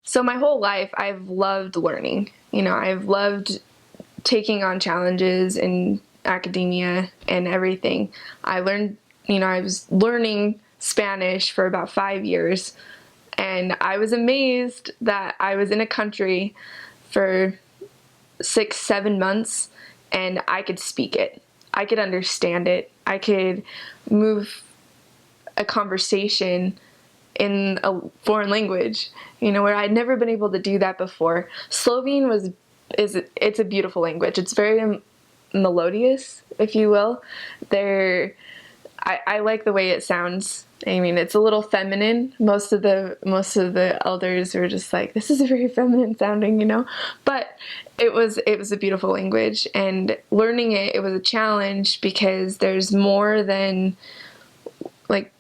So my whole life, I've loved learning. I've loved taking on challenges in academia and everything. I was learning Spanish for about 5 years, and I was amazed that I was in a country for 6, 7 months and I could speak it. I could understand it. I could move a conversation in a foreign language, where I'd never been able to do that before. Slovene it's a beautiful language. It's very melodious, if you will. I like the way it sounds. I mean, it's a little feminine. Most of the elders were just like, this is a very feminine sounding, But it was a beautiful language, and learning it was a challenge because there's more than, like,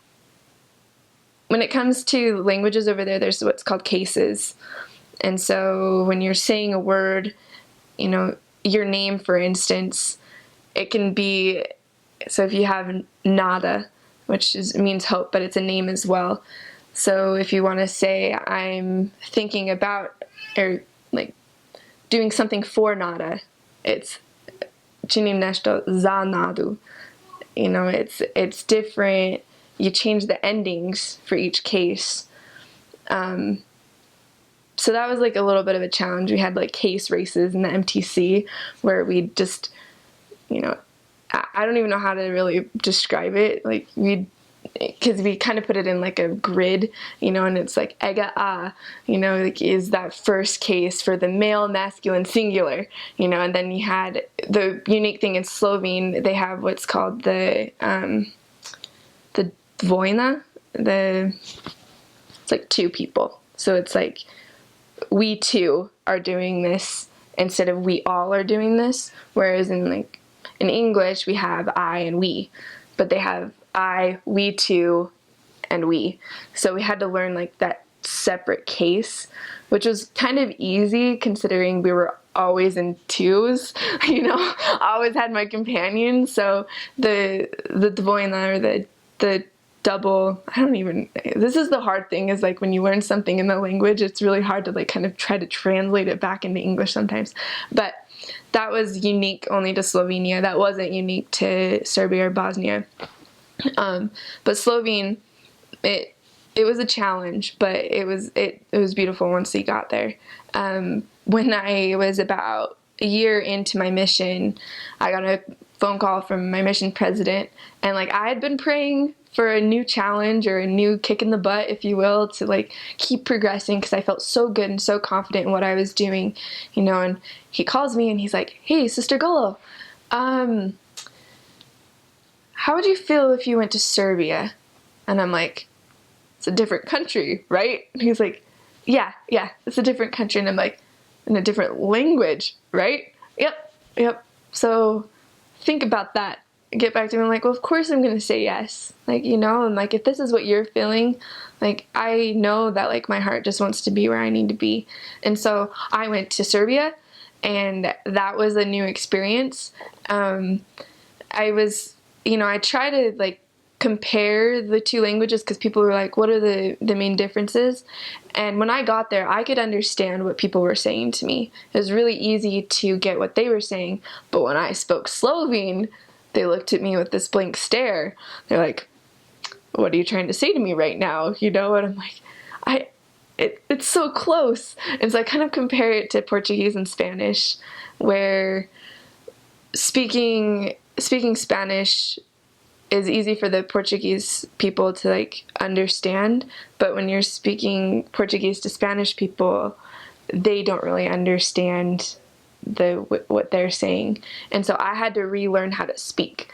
when it comes to languages over there's what's called cases. And so when you're saying a word, your name, for instance, it can be, so if you have nada, which means hope, but it's a name as well. So if you want to say, I'm thinking about, or like doing something for nada, it's činim nešto za nadu. It's different. You change the endings for each case. So that was like a little bit of a challenge. We had like case races in the MTC where we just, I don't even know how to really describe it. Like because we kind of put it in like a grid, and it's like ega a, like is that first case for the male, masculine, singular, and then you had the unique thing in Slovene, they have what's called the dvojna, it's like two people. So it's like, we two are doing this instead of we all are doing this. Whereas in English, we have I and we, but they have I, we two, and we. So we had to learn like that separate case, which was kind of easy considering we were always in twos, always had my companion. So the dvojna, or the double, this is the hard thing, is like when you learn something in the language, it's really hard to like kind of try to translate it back into English sometimes. But that was unique only to Slovenia. That wasn't unique to Serbia or Bosnia. But Slovene, it was a challenge, but it was beautiful once we got there. When I was about a year into my mission, I got a phone call from my mission president, and like I had been praying for a new challenge or a new kick in the butt, if you will, to like keep progressing, because I felt so good and so confident in what I was doing, and he calls me and he's like, hey, Sister Golo, how would you feel if you went to Serbia? And I'm like, it's a different country, right? And he's like, yeah, it's a different country. And I'm like, in a different language, right? Yep. So think about that. Get back to me. I'm like, well, of course I'm going to say yes. Like, and like, if this is what you're feeling, like, I know that like my heart just wants to be where I need to be. And so I went to Serbia, and that was a new experience. I try to like compare the two languages because people were like, what are the main differences? And when I got there, I could understand what people were saying to me. It was really easy to get what they were saying. But when I spoke Slovene, they looked at me with this blank stare. They're like, what are you trying to say to me right now? And I'm like, it's so close. And so I kind of compare it to Portuguese and Spanish, where speaking Spanish is easy for the Portuguese people to like understand, but when you're speaking Portuguese to Spanish people, they don't really understand what they're saying. And so I had to relearn how to speak,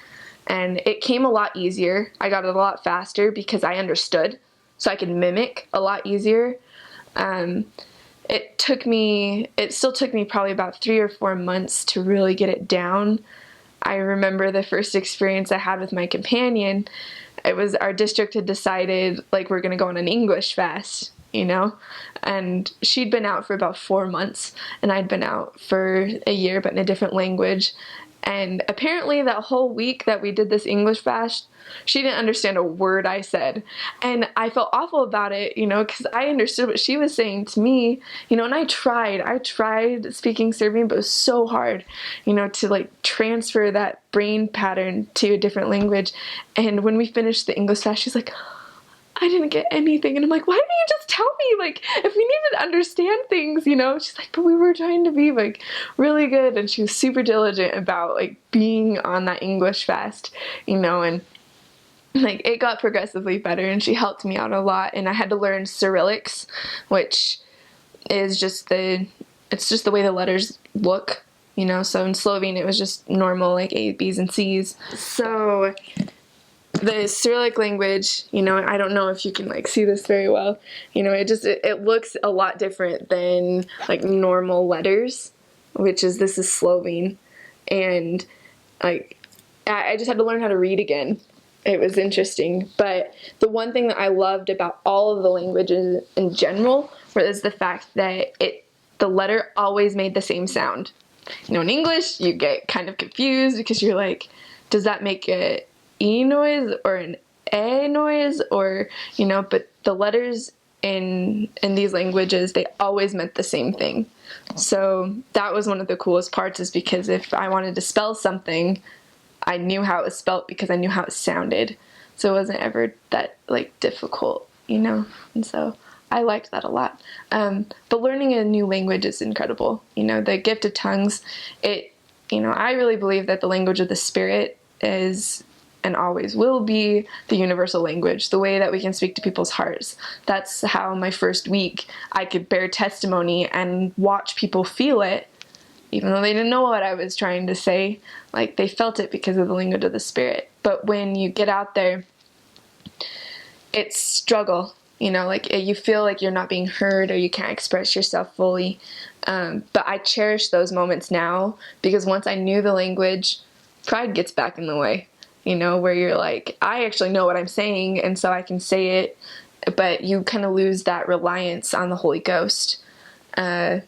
and it came a lot easier. I got it a lot faster because I understood, so I could mimic a lot easier. It still took me probably about 3 or 4 months to really get it down. I remember the first experience I had with my companion. It was our district had decided like we're going to go on an English fast, and she'd been out for about 4 months, and I'd been out for a year, but in a different language. And apparently that whole week that we did this English fast, she didn't understand a word I said. And I felt awful about it, because I understood what she was saying to me, and I tried speaking Serbian, but it was so hard, to like transfer that brain pattern to a different language. And when we finished the English fast, she's like, I didn't get anything. And I'm like, why didn't you just tell me, like, if we needed to understand things, She's like, but we were trying to be, like, really good. And she was super diligent about, like, being on that English fast, and, like, it got progressively better, and she helped me out a lot. And I had to learn Cyrillics, which is just the way the letters look, So in Slovene, it was just normal, like, A, B's, and C's. So the Cyrillic language, I don't know if you can like see this very well, it looks a lot different than like normal letters, this is Slovene, and like I just had to learn how to read again. It was interesting, but the one thing that I loved about all of the languages in general was the fact that the letter always made the same sound. In English, you get kind of confused because you're like, does that make it E noise or an A noise, or but the letters in these languages, they always meant the same thing. So that was one of the coolest parts, is because if I wanted to spell something, I knew how it was spelt because I knew how it sounded. So it wasn't ever that like difficult, and so I liked that a lot. But learning a new language is incredible. The gift of tongues, I really believe that the language of the Spirit is and always will be the universal language, the way that we can speak to people's hearts. That's how my first week I could bear testimony and watch people feel it, even though they didn't know what I was trying to say. Like, they felt it because of the language of the Spirit. But when you get out there, it's struggle, like you feel like you're not being heard or you can't express yourself fully. But I cherish those moments now, because once I knew the language, pride gets back in the way. Where you're like, I actually know what I'm saying, and so I can say it, but you kind of lose that reliance on the Holy Ghost. But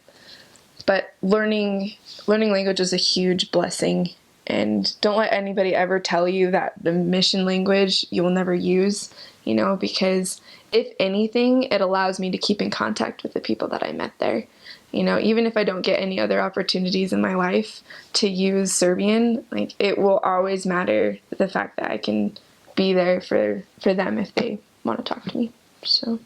learning language is a huge blessing, and don't let anybody ever tell you that the mission language you will never use, because if anything, it allows me to keep in contact with the people that I met there. Even if I don't get any other opportunities in my life to use Serbian, like, it will always matter the fact that I can be there for them if they want to talk to me. So